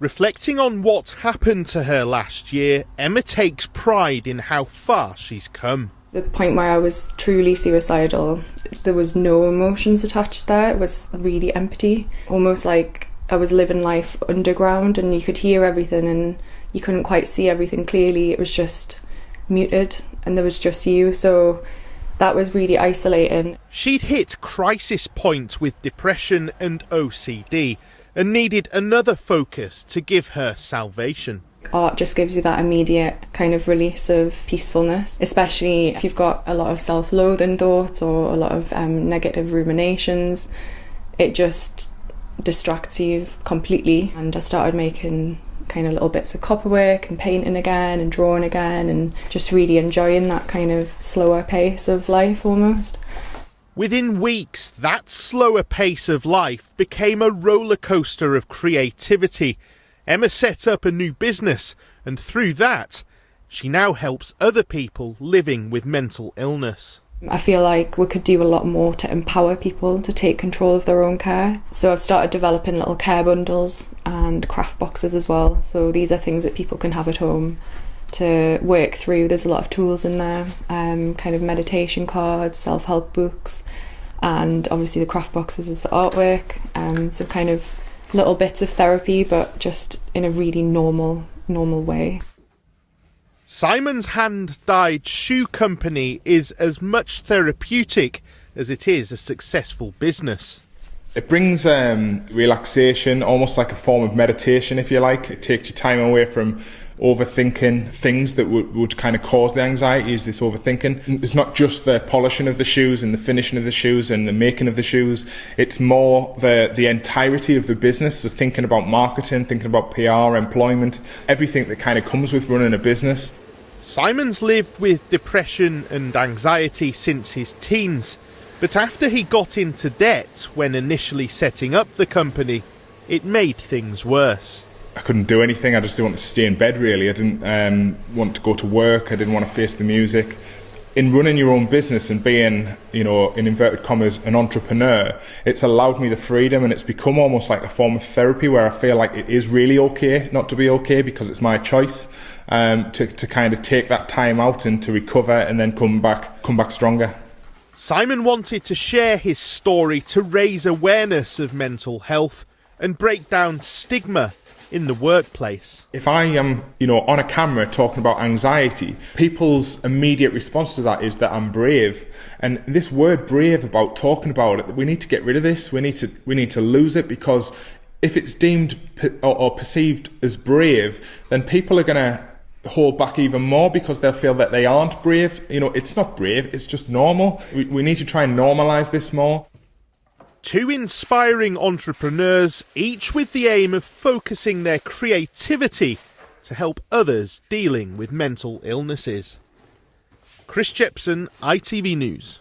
Reflecting on what happened to her last year, Emma takes pride in how far she's come. The point where I was truly suicidal, there was no emotions attached there. It was really empty, almost like I was living life underground and you could hear everything and you couldn't quite see everything clearly. It was just muted and there was just you. So that was really isolating. She'd hit crisis point with depression and OCD and needed another focus to give her salvation. Art just gives you that immediate kind of release of peacefulness, especially if you've got a lot of self-loathing thoughts or a lot of negative ruminations. It just distracts you completely. And I started making kind of little bits of copperwork and painting again and drawing again and just really enjoying that kind of slower pace of life almost. Within weeks, that slower pace of life became a roller coaster of creativity. Emma set up a new business, and through that, she now helps other people living with mental illness. I feel like we could do a lot more to empower people to take control of their own care. So I've started developing little care bundles and craft boxes as well. So these are things that people can have at home to work through. There's a lot of tools in there, kind of meditation cards, self-help books, and obviously the craft boxes is the artwork. So kind of little bits of therapy, but just in a really normal way. Simon's hand-dyed shoe company is as much therapeutic as it is a successful business. It brings relaxation, almost like a form of meditation, if you like. It takes your time away from overthinking things that would kind of cause the anxiety. Is this overthinking? It's not just the polishing of the shoes and the finishing of the shoes and the making of the shoes. It's more the entirety of the business. So thinking about marketing, thinking about PR, employment, everything that kind of comes with running a business. Simon's lived with depression and anxiety since his teens, but after he got into debt when initially setting up the company, it made things worse. I couldn't do anything. I just didn't want to stay in bed, really. I didn't want to go to work. I didn't want to face the music. In running your own business and being, in inverted commas, an entrepreneur, it's allowed me the freedom, and it's become almost like a form of therapy where I feel like it is really okay not to be okay because it's my choice to kind of take that time out and to recover and then come back stronger. Simon wanted to share his story to raise awareness of mental health and break down stigma in the workplace. If I am, on a camera talking about anxiety, people's immediate response to that is that I'm brave. And this word brave, about talking about it, we need to get rid of this. We need to lose it, because if it's deemed or perceived as brave, then people are going to hold back even more because they'll feel that they aren't brave. It's not brave, it's just normal. We need to try and normalise this more. Two inspiring entrepreneurs, each with the aim of focusing their creativity to help others dealing with mental illnesses. Chris Jepson, ITV News.